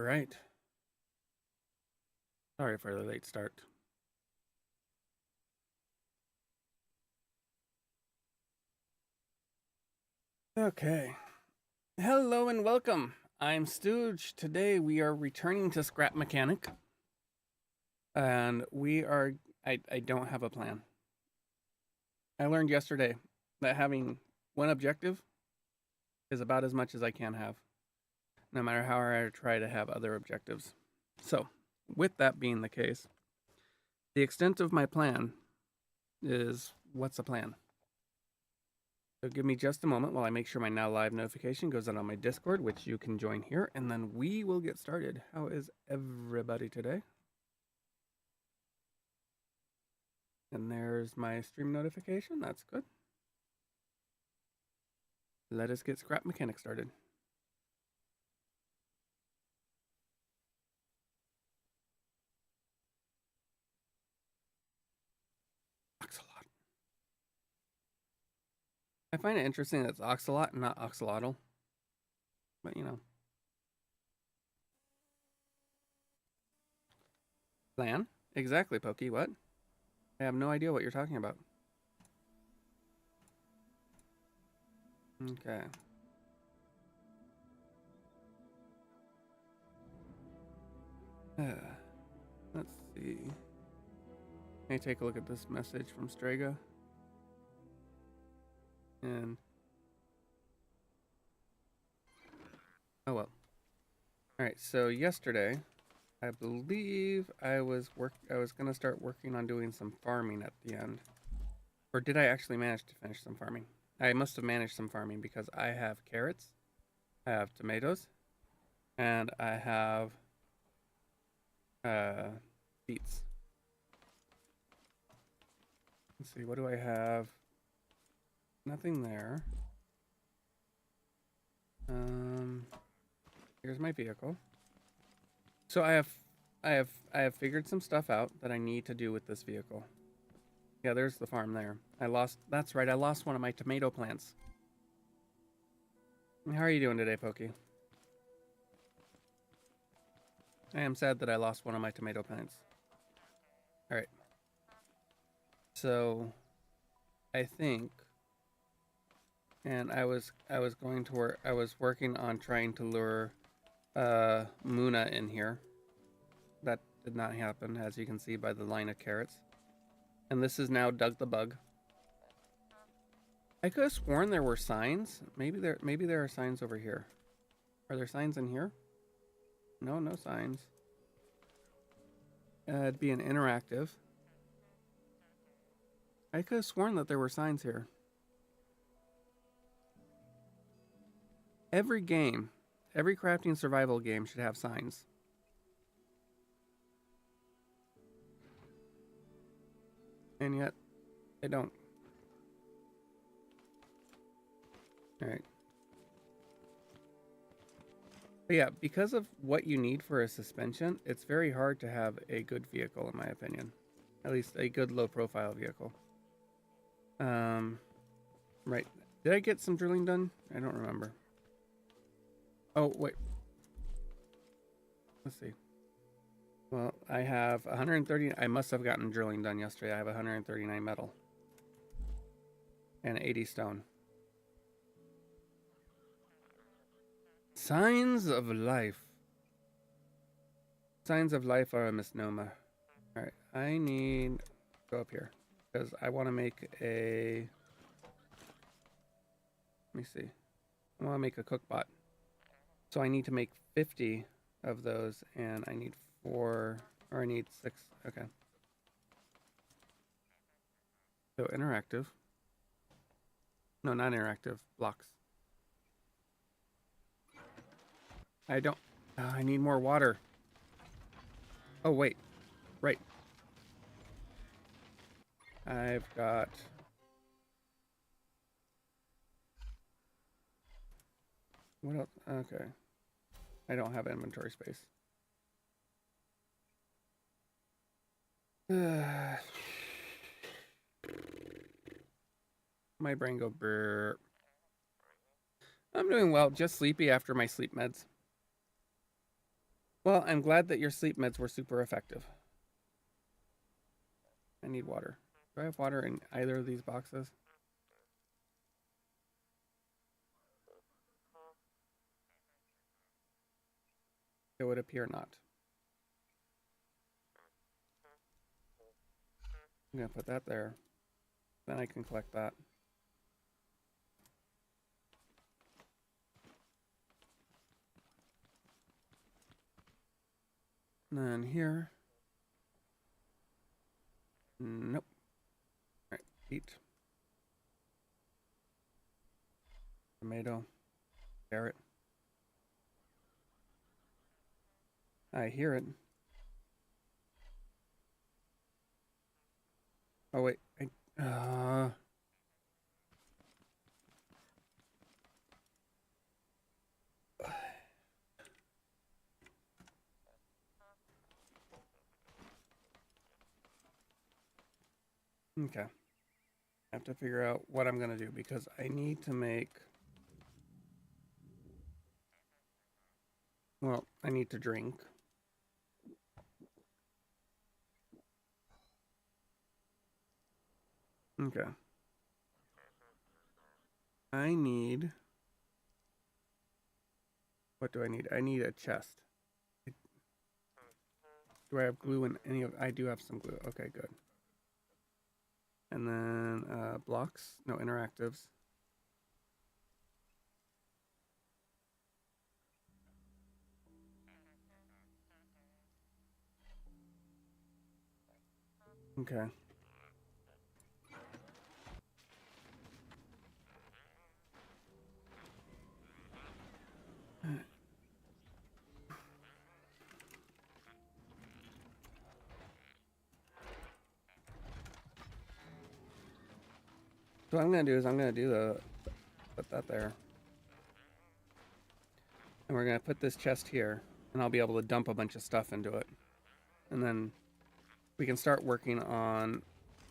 right. Sorry for the late start. Okay. Hello and welcome. I'm Stooge. Today we are returning to Scrap Mechanic. And I don't have a plan. I learned yesterday that having one objective is about as much as I can have, no matter how hard I try to have other objectives. So, with that being the case, the extent of my plan is what's a plan? So give me just a moment while I make sure my now live notification goes out on my Discord, which you can join here, and then we will get started. How is everybody today? And there's my stream notification. That's good. Let us get Scrap Mechanic started. Oxalot. I find it interesting that it's Oxalot and not Oxalotl. But you know. Plan? Exactly, Pokey. What? I have no idea what you're talking about. Okay. Let's see. Let me take a look at this message from Strega. And oh well. All right. So yesterday, I believe I was gonna start working on doing some farming at the end. Or did I actually manage to finish some farming? I must have managed some farming because I have carrots, I have tomatoes, and I have beets. Let's see, what do I have? Nothing there. Here's my vehicle. So I have figured some stuff out that I need to do with this vehicle. Yeah, there's the farm there. That's right, I lost one of my tomato plants. How are you doing today, Pokey? I am sad that I lost one of my tomato plants. All right. So, I think, and I was going to work. I was working on trying to lure Muna in here. That did not happen, as you can see by the line of carrots. And this is now Doug the Bug. I could have sworn there were signs. Maybe there are signs over here. Are there signs in here? No, no signs. It'd be an interactive. I could have sworn that there were signs here. Every game, every crafting survival game should have signs. And yet, they don't. Alright. But yeah, because of what you need for a suspension, it's very hard to have a good vehicle, in my opinion. At least a good low-profile vehicle. Right. Did I get some drilling done? I don't remember. Oh, wait. Let's see. Well, I have 130. I must have gotten drilling done yesterday. I have 139 metal. And 80 stone. Signs of life. Signs of life are a misnomer. Alright, I need... Go up here. Because I want to make a... Let me see. I want to make a cookbot. So I need to make 50 of those, and I need 4, or I need 6. Okay. So interactive. No, not interactive. Blocks. I don't... I need more water. Oh, wait. Right. I've got... What else? Okay. I don't have inventory space. My brain go brrr. I'm doing well. Just sleepy after my sleep meds. Well, I'm glad that your sleep meds were super effective. I need water. Do I have water in either of these boxes? It would appear not. I'm going to put that there. Then I can collect that. And then here. Nope. All right, beet. Tomato. Carrot. I hear it. Oh, wait. Okay. I have to figure out what I'm going to do because I need to make... Well, I need to drink. Okay. I need... What do I need? I need a chest. Do I have glue in any of... I do have some glue. Okay, good. And then blocks. No, interactives. Okay. So what I'm going to do is I'm going to do put that there. And we're going to put this chest here. And I'll be able to dump a bunch of stuff into it. And then we can start working on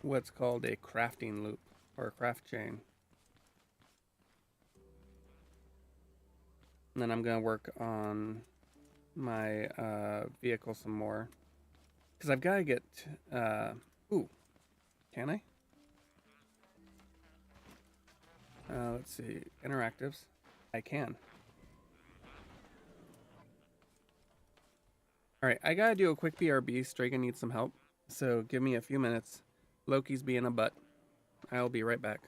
what's called a crafting loop. Or a craft chain. And then I'm going to work on my vehicle some more. Because I've got to get... ooh. Can I? Let's see. Interactives. I can. Alright, I gotta do a quick BRB. Stragan needs some help. So give me a few minutes. Loki's being a butt. I'll be right back.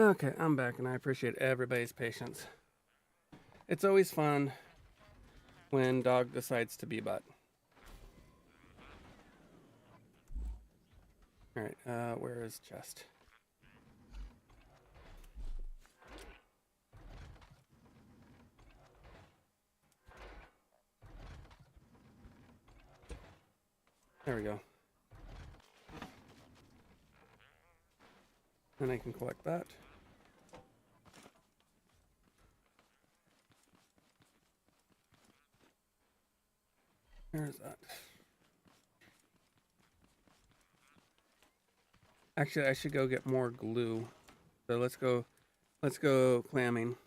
Okay, I'm back and I appreciate everybody's patience. It's always fun when dog decides to be butt. Alright, where is chest? There we go. And I can collect that. Where's that? Actually, I should go get more glue. So let's go clamming.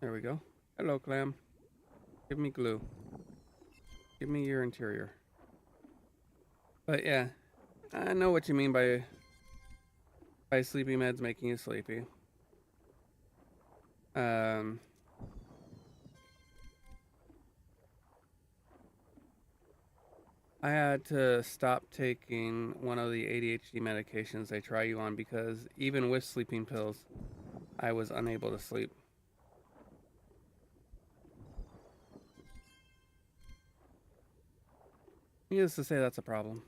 There we go. Hello, clam. Give me glue. Give me your interior. But yeah, I know what you mean by sleepy meds making you sleepy. I had to stop taking one of the ADHD medications they try you on because even with sleeping pills, I was unable to sleep. Needless to say, that's a problem.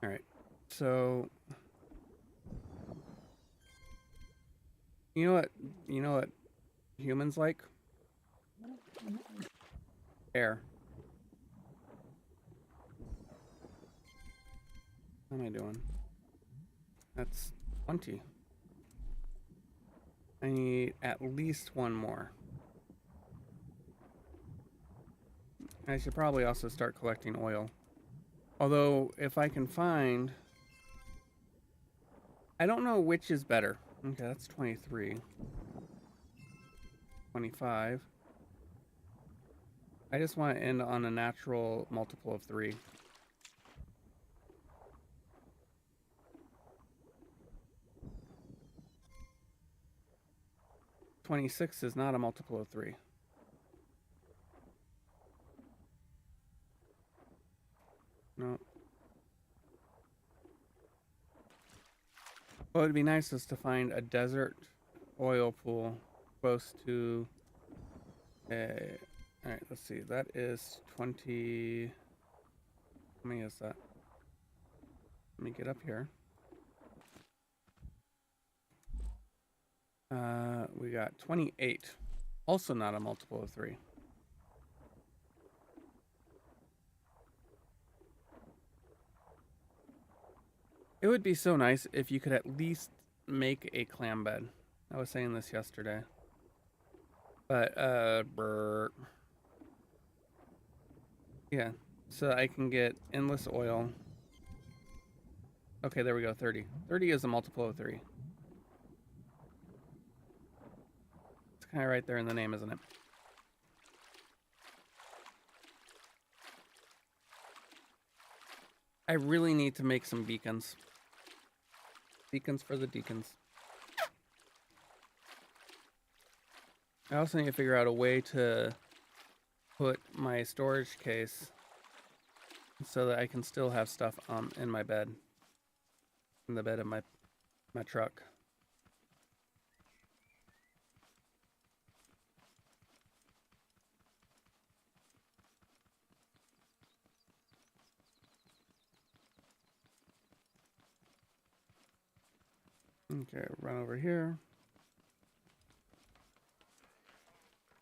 Alright, so you know what humans like? Air. How am I doing? That's 20. I need at least one more. I should probably also start collecting oil. Although, if I can find... I don't know which is better. Okay, that's 23. 25. I just want to end on a natural multiple of 3. $26 is not a multiple of 3. No. What would be nice is to find a desert oil pool close to a... Alright, let's see. That is 20... How many is that? Let me get up here. We got 28. Also not a multiple of 3. It would be so nice if you could at least make a clam bed. I was saying this yesterday. But, yeah. So I can get endless oil. Okay, there we go, 30. 30 is a multiple of 3. It's kind of right there in the name, isn't it? I really need to make some beacons. Beacons for the deacons. I also need to figure out a way to put my storage case so that I can still have stuff in my bed. In the bed of my truck. Okay, run over here.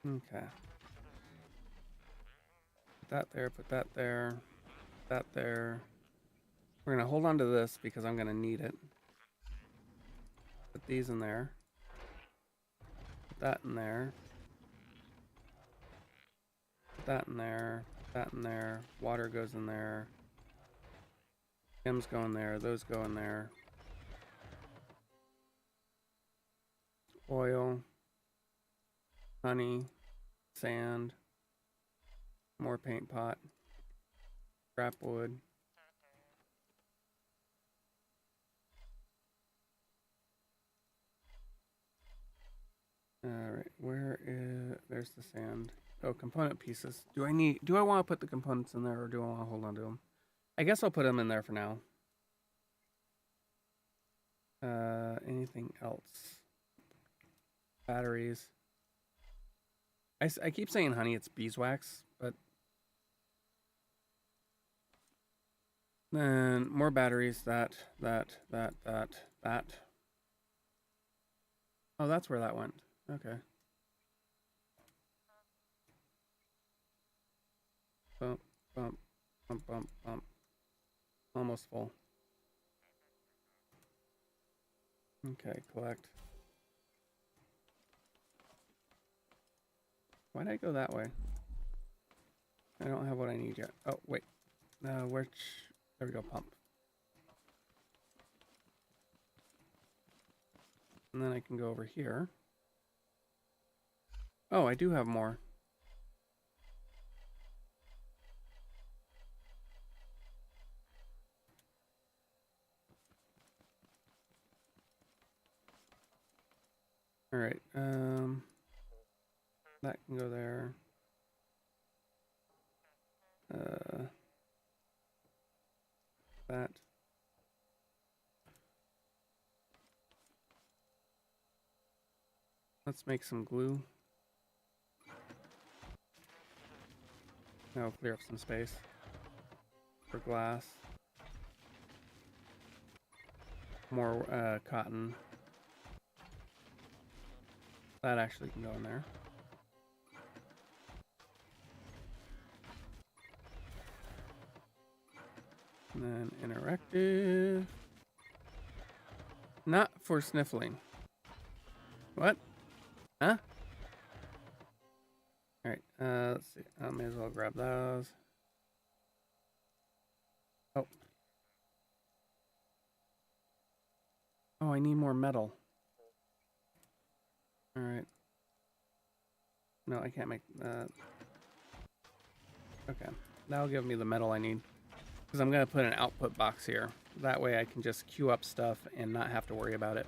Okay. Put that there, put that there, put that there. We're gonna hold on to this because I'm gonna need it. Put these in there. Put that in there. Put that in there. Put that in there. Water goes in there. Chems go in there. Those go in there. Oil. Honey. Sand. More paint pot. Scrap wood. Alright, where is... There's the sand. Oh, component pieces. Do I want to put the components in there, or do I want to hold on to them? I guess I'll put them in there for now. Anything else? Batteries. I keep saying honey, it's beeswax, but... Then more batteries, that. Oh, that's where that went. Okay. Bump, bump, bump, bump, bump. Almost full. Okay, collect. Why'd I go that way? I don't have what I need yet. Oh, wait. Which... There we go, pump. And then I can go over here. Oh, I do have more. All right, that can go there. That. Let's make some glue. Now clear up some space for glass. More cotton. That actually can go in there. And then interactive. Not for sniffling. What? Huh? Alright, let's see. I may as well grab those. Oh. Oh, I need more metal. Alright. No, I can't make that. Okay. That'll give me the metal I need. Because I'm going to put an output box here. That way I can just queue up stuff and not have to worry about it.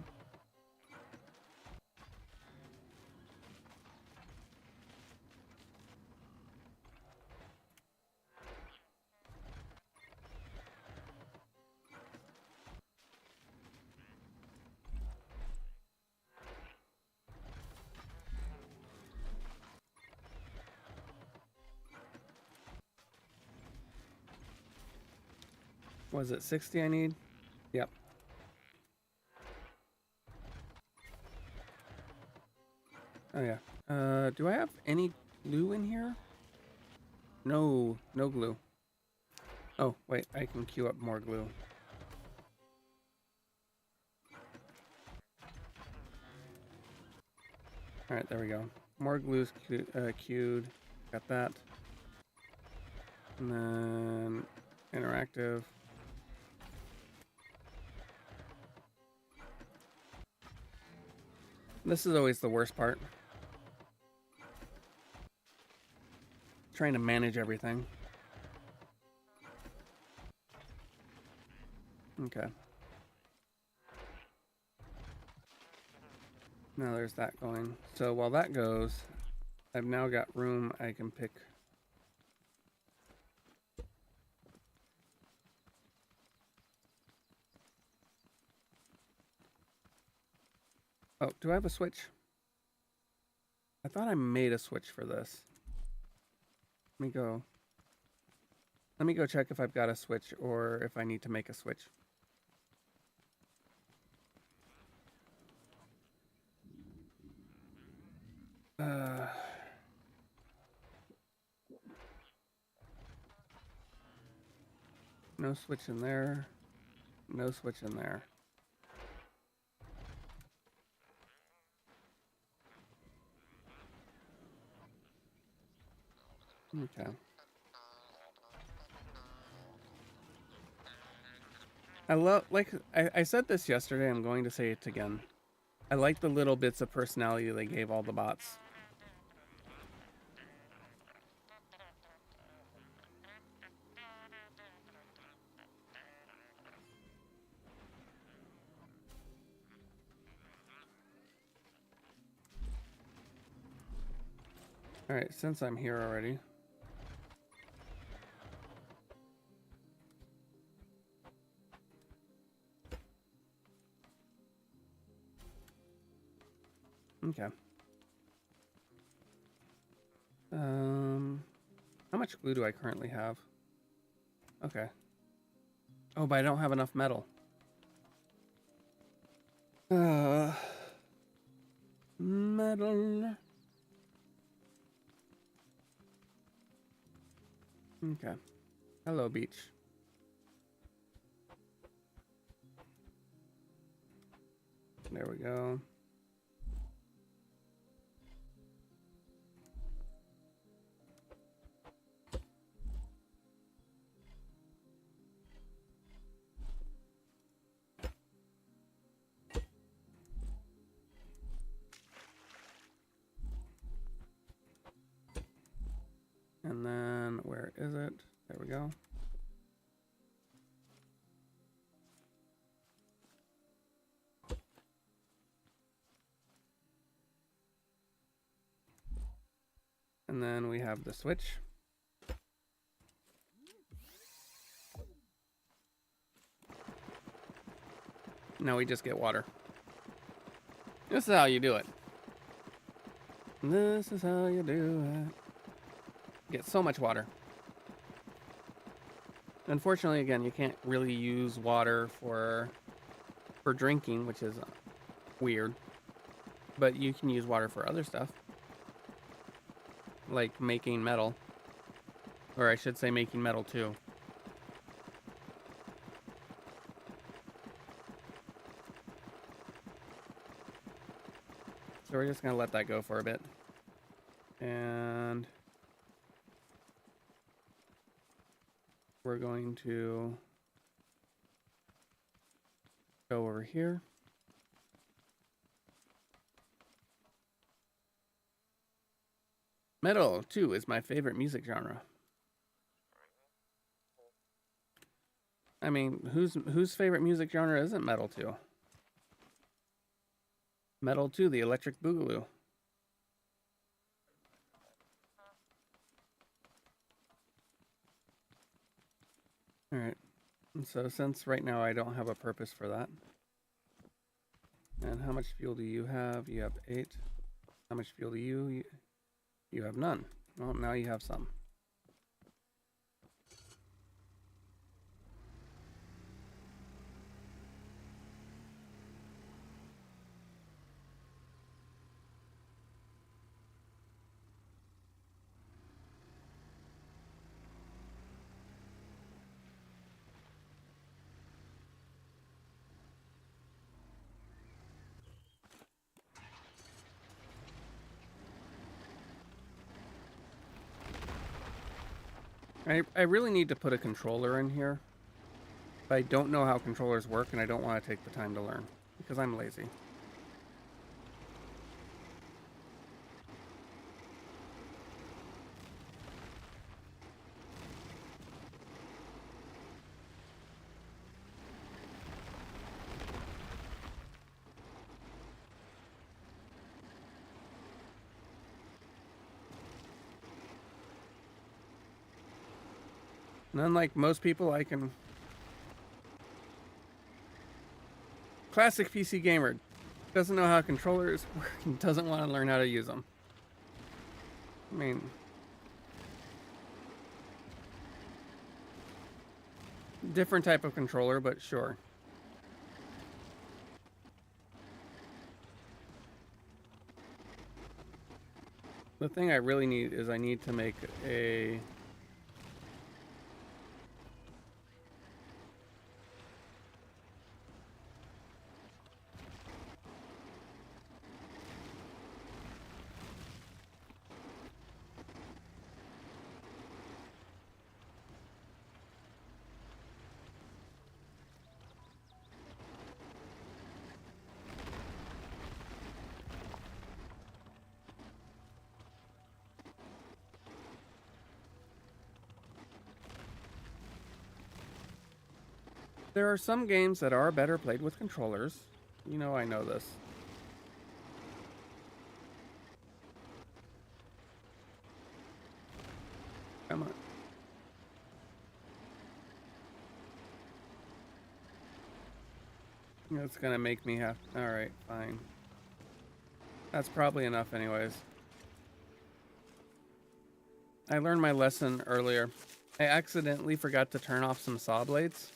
Was it 60 I need? Yep. Oh yeah. Do I have any glue in here? No, no glue. Oh, wait, I can queue up more glue. Alright, there we go. More glue's queued. Got that. And then interactive. This is always the worst part. Trying to manage everything. Okay. Now there's that going. So while that goes, I've now got room I can pick. Oh, do I have a switch? I thought I made a switch for this. Let me go. Let me go check if I've got a switch or if I need to make a switch. No switch in there. No switch in there. Okay. I love, like, I said this yesterday, I'm going to say it again. I like the little bits of personality they gave all the bots. Alright, since I'm here already. Okay. How much glue do I currently have? Okay. Oh, but I don't have enough metal. Metal. Okay. Hello, beach. There we go. And then, where is it? There we go. And then we have the switch. Now we just get water. This is how you do it. This is how you do it. Get so much water. Unfortunately, again, you can't really use water for drinking, which is weird. But you can use water for other stuff. Like making metal. Or I should say making metal too. So we're just going to let that go for a bit. And we're going to go over here. Metal, too, is my favorite music genre. I mean, whose favorite music genre isn't metal, too? Metal 2, the Electric Boogaloo. Alright, so since right now I don't have a purpose for that. And how much fuel do you have? You have 8. How much fuel do you? You have none. Well, now you have some. I really need to put a controller in here. But I don't know how controllers work, and I don't want to take the time to learn. Because I'm lazy. And unlike most people, I can... Classic PC gamer. Doesn't know how controllers work and doesn't want to learn how to use them. I mean... different type of controller, but sure. The thing I really need is I need to make a... There are some games that are better played with controllers. You know I know this. It's gonna make me have... Alright, fine. That's probably enough anyways. I learned my lesson earlier. I accidentally forgot to turn off some saw blades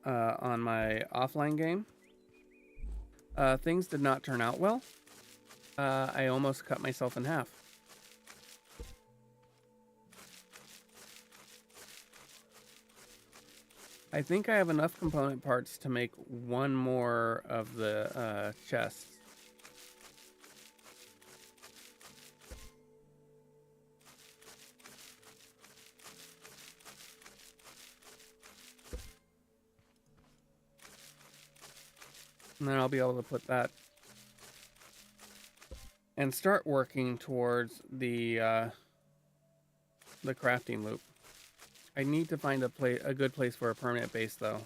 on my offline game. Things did not turn out well. I almost cut myself in half. I think I have enough component parts to make one more of the chests. And then I'll be able to put that and start working towards the crafting loop. I need to find a good place for a permanent base, though.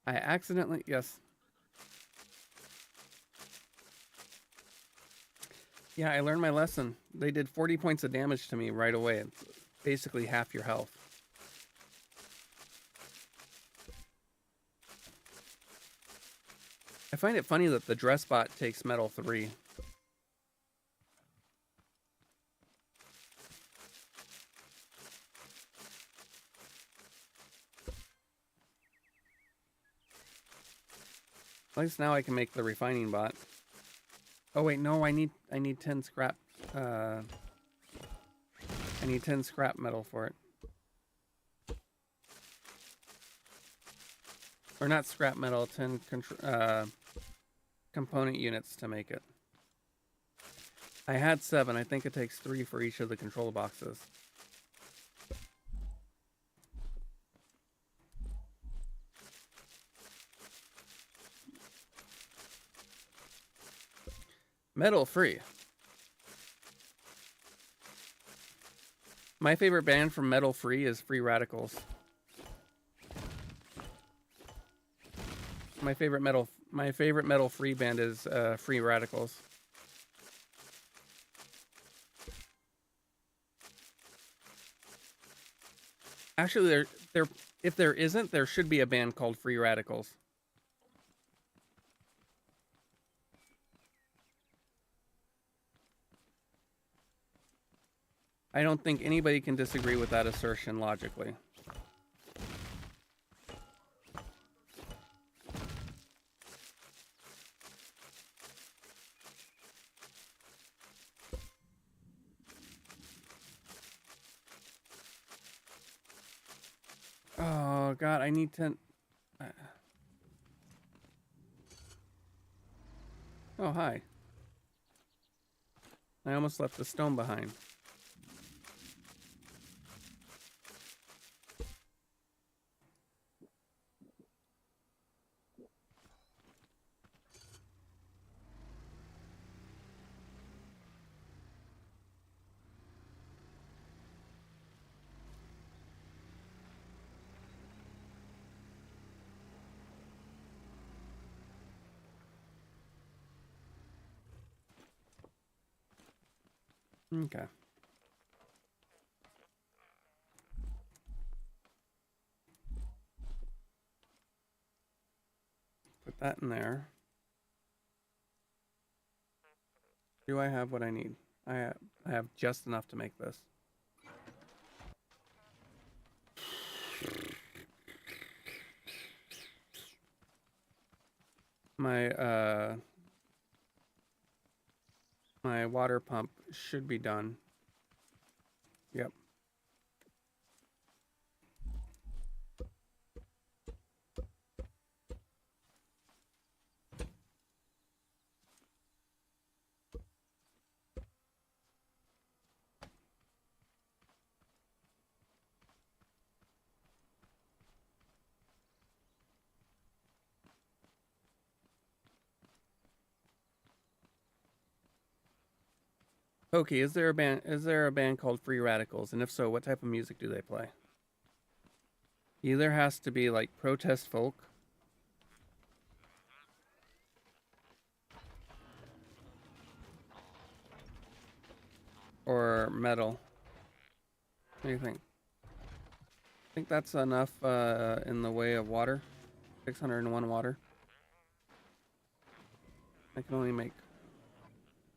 I accidentally... Yes. Yeah, I learned my lesson. They did 40 points of damage to me right away. It's basically half your health. I find it funny that the dress bot takes metal 3. At least now I can make the refining bot. Oh wait, no, I need 10 scrap. I need 10 scrap metal for it. Or not scrap metal, 10 component units to make it. I had 7. I think it takes 3 for each of the control boxes. Metal free. My favorite band from Metal Free is Free Radicals. My favorite metal free band is Free Radicals. Actually, if there isn't, there should be a band called Free Radicals. I don't think anybody can disagree with that assertion logically. Oh god, I need 10. Oh, hi. I almost left the stone behind. Okay. Put that in there. Do I have what I need? I have just enough to make this. My my water pump should be done. Yep. Pokey, is there a band called Free Radicals? And if so, what type of music do they play? Either has to be like protest folk, or metal? What do you think? I think that's enough in the way of water. 601 water. I can only make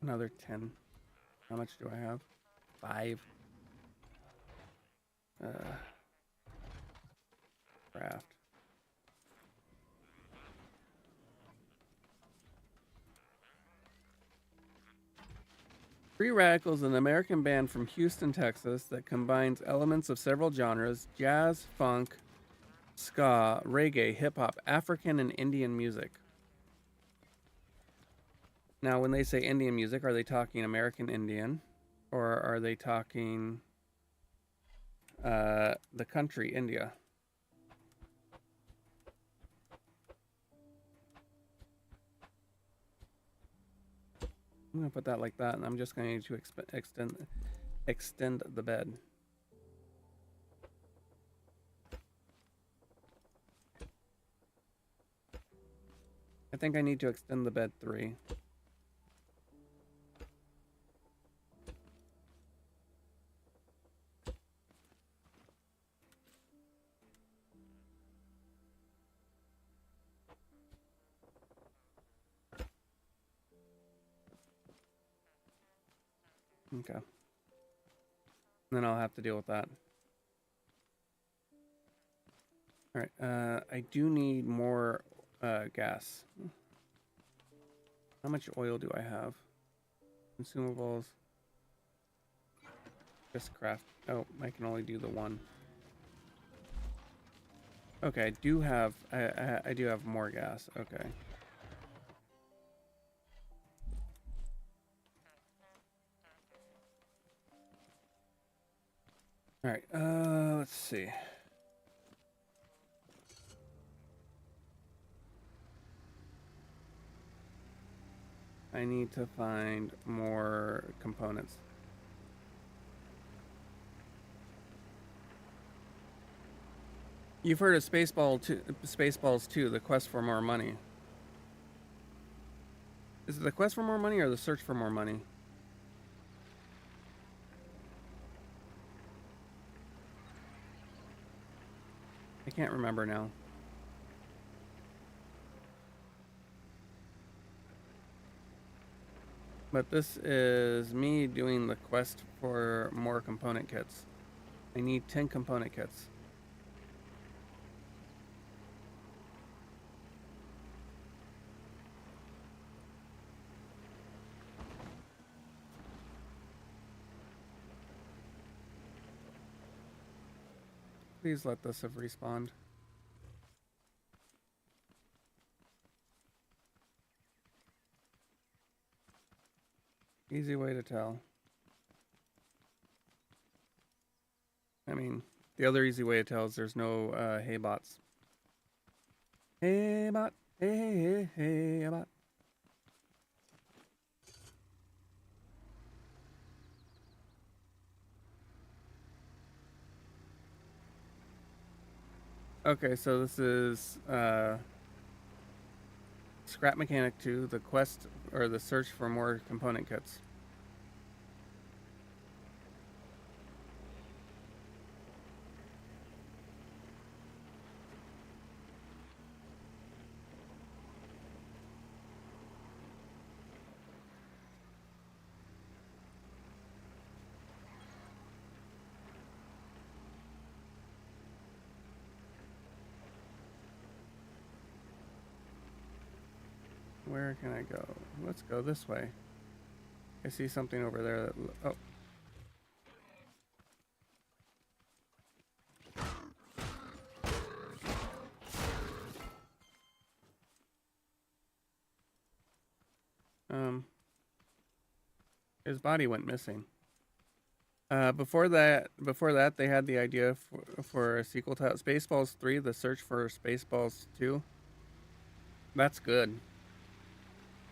another 10. How much do I have? 5. Craft. Free Radical is an American band from Houston, Texas that combines elements of several genres: jazz, funk, ska, reggae, hip-hop, African, and Indian music. Now, when they say Indian music, are they talking American Indian? Or are they talking the country, India? I'm going to put that like that, and I'm just going to extend the bed. I think I need to extend the bed 3. Okay. Then I'll have to deal with that. Alright, I do need more gas. How much oil do I have? Consumables. Just craft. Oh, I can only do the one. Okay, I do have I do have more gas. Okay. All right. Let's see. I need to find more components. You've heard of Spaceballs 2, the quest for more money. Is it the quest for more money or the search for more money? I can't remember now. But this is me doing the quest for more component kits. I need 10 component kits. Please let this have respawned. Easy way to tell. I mean, the other easy way to tell is there's no hey bots. Hey bot, hey bot. Okay, so this is Scrap Mechanic 2, the quest or the search for more component kits. Where can I go? Let's go this way. I see something over there that... Oh. His body went missing. Before that, they had the idea for a sequel to Spaceballs 3, The Search for Spaceballs 2. That's good.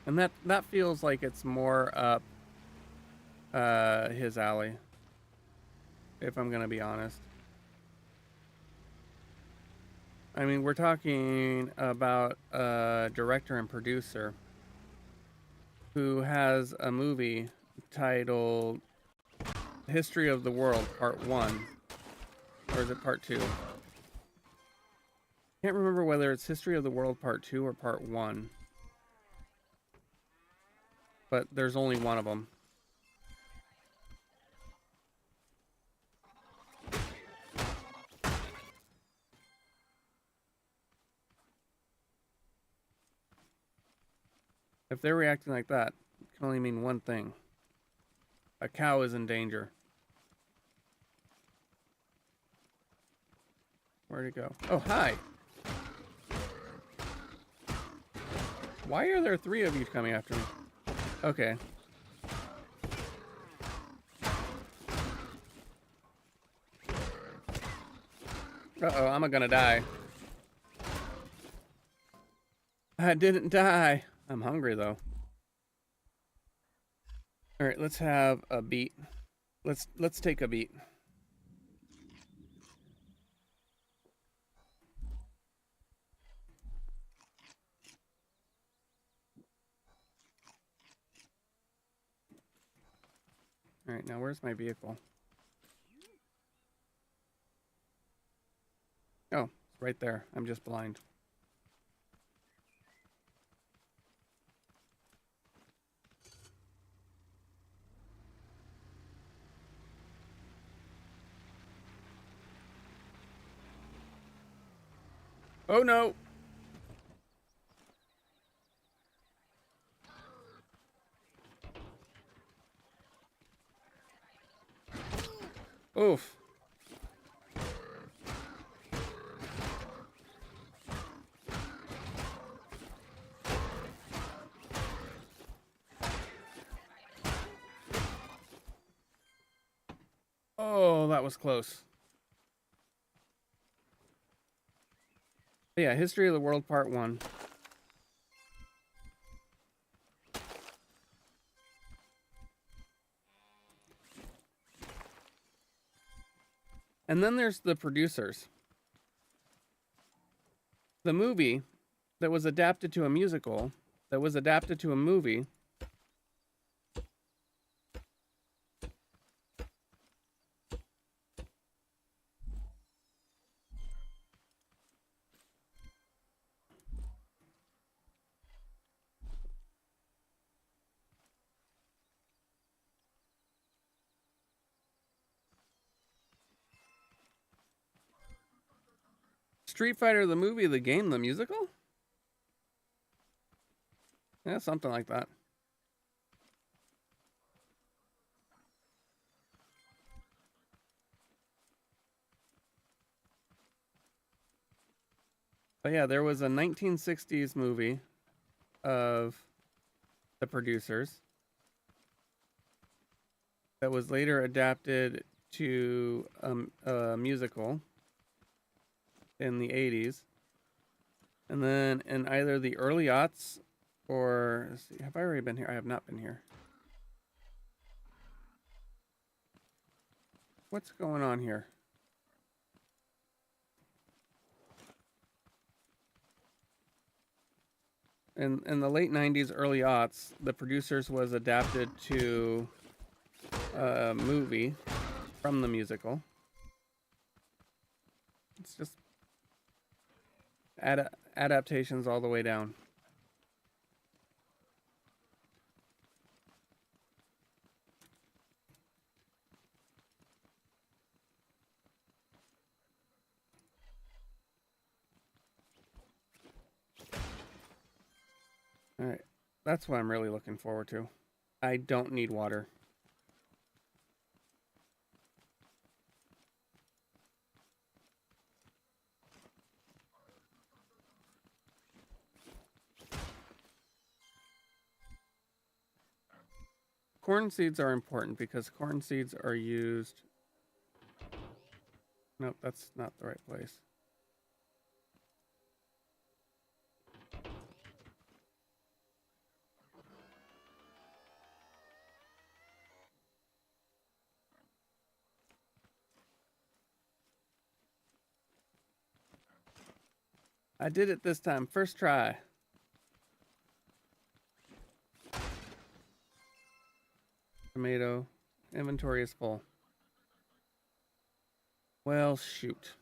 And that feels like it's more up his alley, if I'm gonna be honest. I mean, we're talking about a director and producer who has a movie titled History of the World Part 1. Or is it Part 2? Can't remember whether it's History of the World Part 2 or Part 1. But there's only one of them. If they're reacting like that, it can only mean one thing. A cow is in danger. Where'd it go? Oh, hi! Why are there 3 of you coming after me? Okay. Uh-oh, I'm gonna die. I didn't die. I'm hungry, though. Alright, let's have a beet. Let's take a beet. Alright, now where's my vehicle? Oh, it's right there. I'm just blind. Oh no! Oof. Oh, that was close. But yeah, History of the World Part 1. And then there's the producers. The movie that was adapted to a musical, that was adapted to a movie. Street Fighter, the movie, the game, the musical? Yeah, something like that. But yeah, there was a 1960s movie of the producers that was later adapted to a musical in the 80s. And then in either the early aughts or... Let's see, have I already been here? I have not been here. What's going on here? In the late 90s, early aughts, the producers was adapted to a movie from the musical. It's just adaptations all the way down. All right, that's what I'm really looking forward to. I don't need water. Corn seeds are important because corn seeds are used... Nope, that's not the right place. I did it this time, first try. Tomato. Inventory is full. Well, shoot.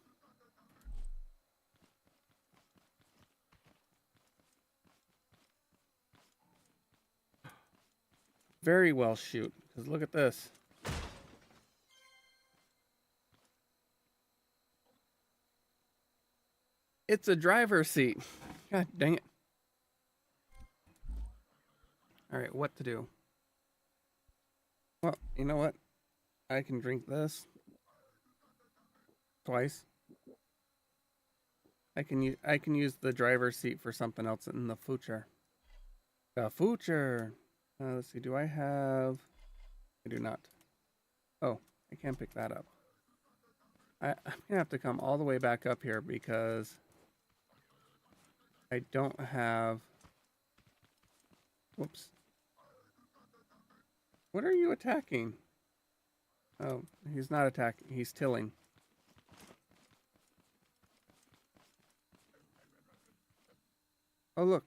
Very well shoot. Because look at this. It's a driver's seat. God dang it. All right, what to do? Well, you know what? I can drink this twice. I can use the driver's seat for something else in the future. The future. Let's see. Do I have? I do not. Oh, I can't pick that up. I'm gonna have to come all the way back up here because I don't have. Whoops. What are you attacking? Oh, he's not attacking. He's tilling. Oh, look.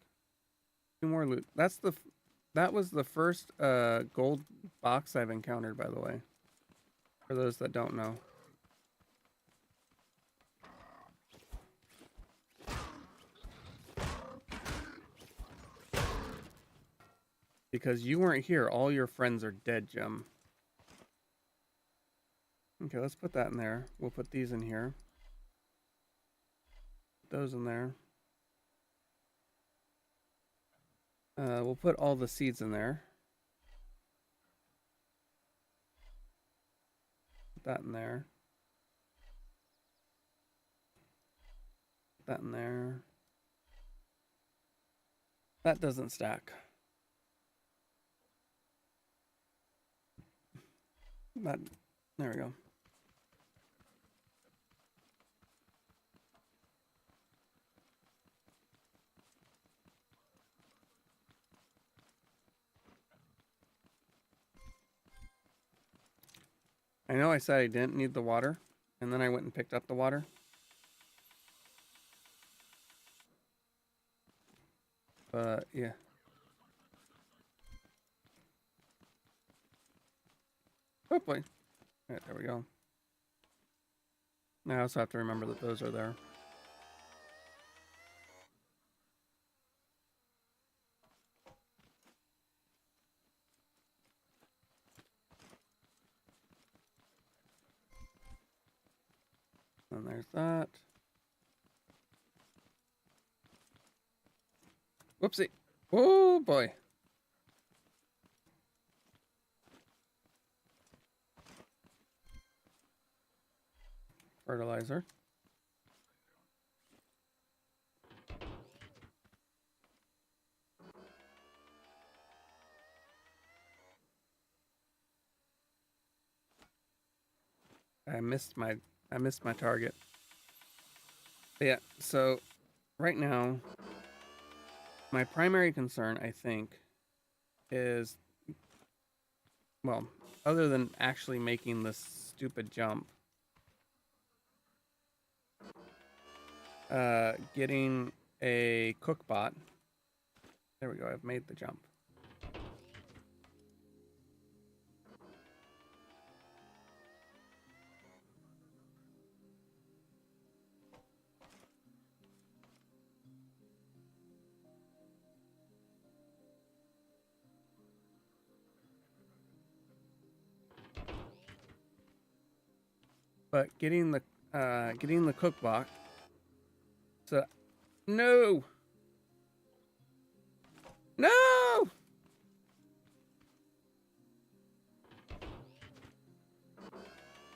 2 more loot. That was the first gold box I've encountered, by the way. For those that don't know. Because you weren't here, all your friends are dead, Jim. Okay, let's put that in there. We'll put these in here. Put those in there. We'll put all the seeds in there. Put that in there. Put that in there. That doesn't stack. That, there we go. I know I said I didn't need the water, and then I went and picked up the water. But, yeah. Oh, boy. All right, there we go. Now I also have to remember that those are there. And there's that. Whoopsie. Oh, boy. Fertilizer. I missed my target. But yeah, so right now my primary concern, I think, is, well, other than actually making this stupid jump, getting a cook bot. There we go, I've made the jump. But getting the cook bot. So no. No!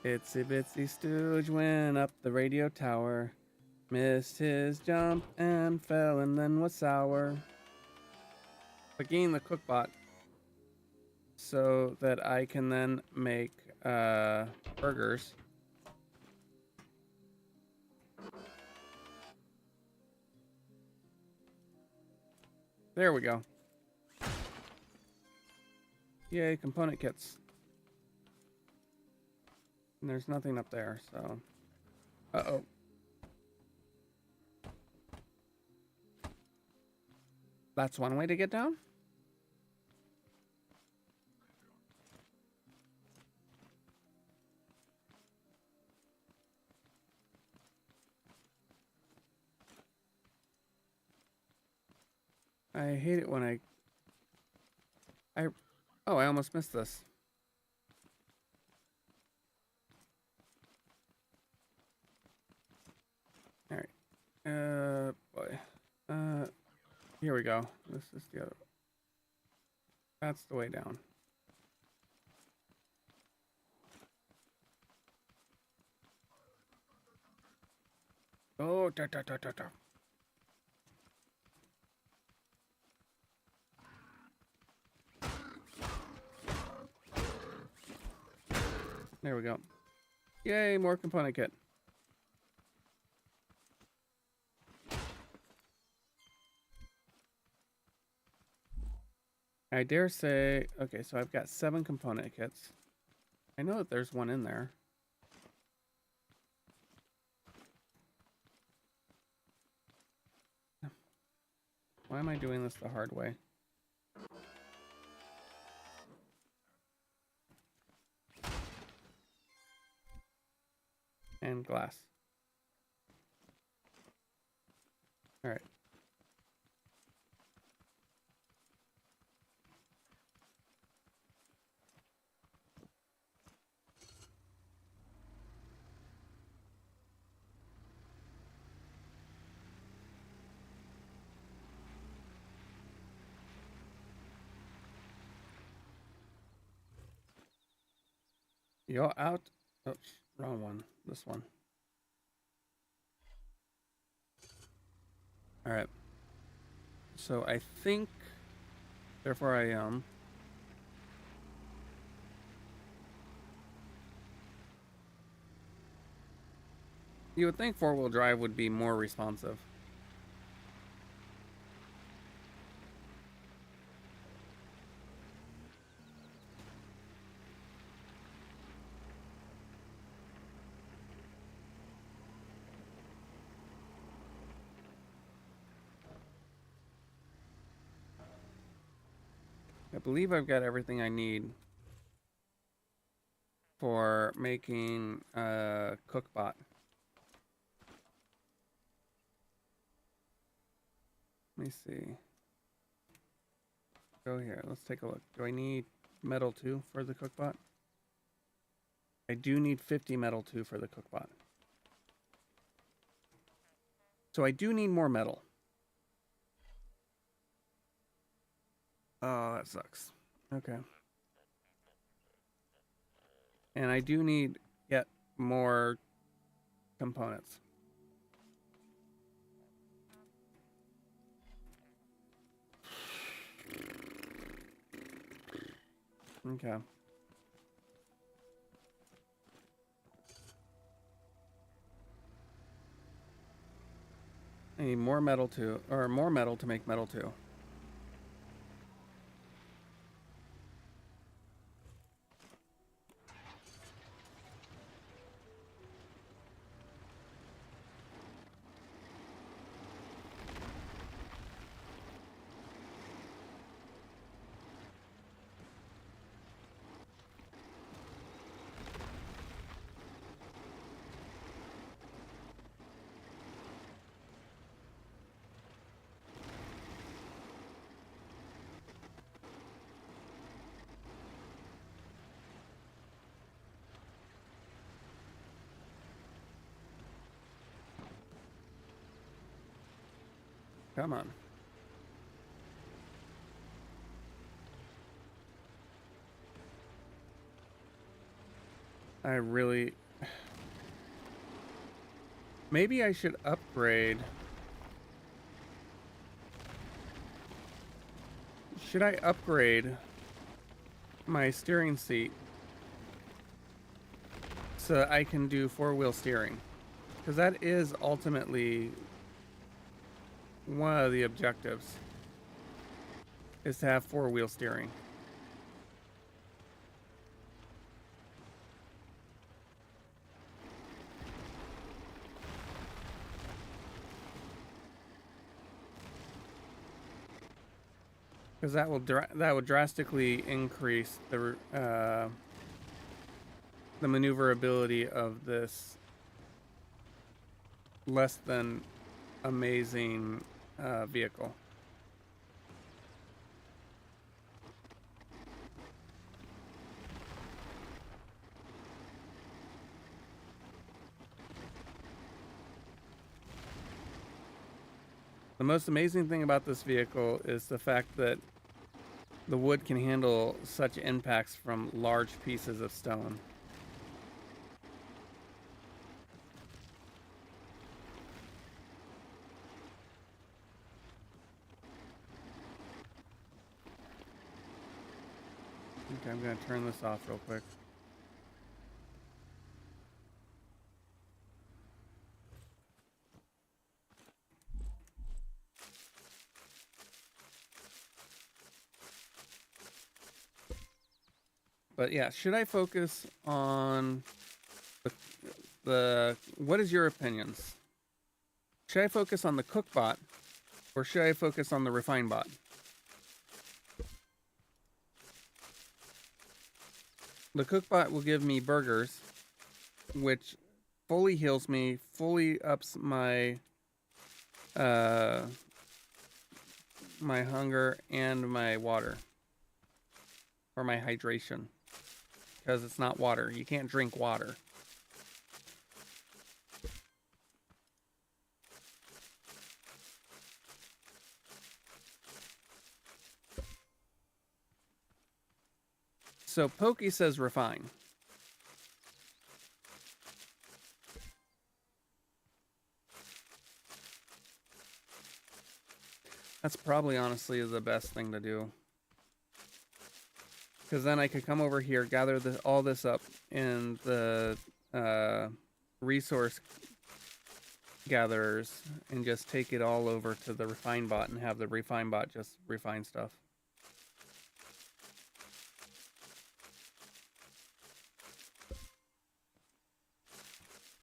Itsy bitsy Stooge went up the radio tower, missed his jump and fell and then was sour. But getting the cook bot so that I can then make burgers. There we go. Yay, component kits. And there's nothing up there, so. Uh-oh. That's one way to get down? I hate it when oh, I almost missed this. All right. Boy. Here we go. This is the other. That's the way down. Oh, da da da da da. There we go. Yay, more component kit. I dare say, okay, so I've got 7 component kits. I know that there's one in there. Why am I doing this the hard way? And glass. All right. You're out. Oops, wrong one. This one. All right. So I think, therefore I am. You would think 4-wheel drive would be more responsive. I believe I've got everything I need for making a cookbot. Let me see. Go here. Let's take a look. Do I need metal 2 for the cookbot? I do need 50 metal 2 for the cookbot. So I do need more metal. Oh, that sucks. Okay. And I do need yet more components. Okay. I need more metal to, or more metal to make metal 2. Come on. I really... Maybe I should upgrade. Should I upgrade my steering seat so I can do 4-wheel steering? Because that is ultimately one of the objectives, is to have 4-wheel steering. Because that will drastically increase the maneuverability of this less than amazing vehicle. The most amazing thing about this vehicle is the fact that the wood can handle such impacts from large pieces of stone. Okay, I'm going to turn this off real quick. But yeah, should I focus on the what is your opinions? Should I focus on the cook bot or should I focus on the refine bot? The cook bot will give me burgers, which fully heals me, fully ups my my hunger and my water, or my hydration, because it's not water. You can't drink water. So Pokey says refine. That's probably honestly the best thing to do. Because then I could come over here, gather all this up in the resource gatherers, and just take it all over to the refine bot and have the refine bot just refine stuff.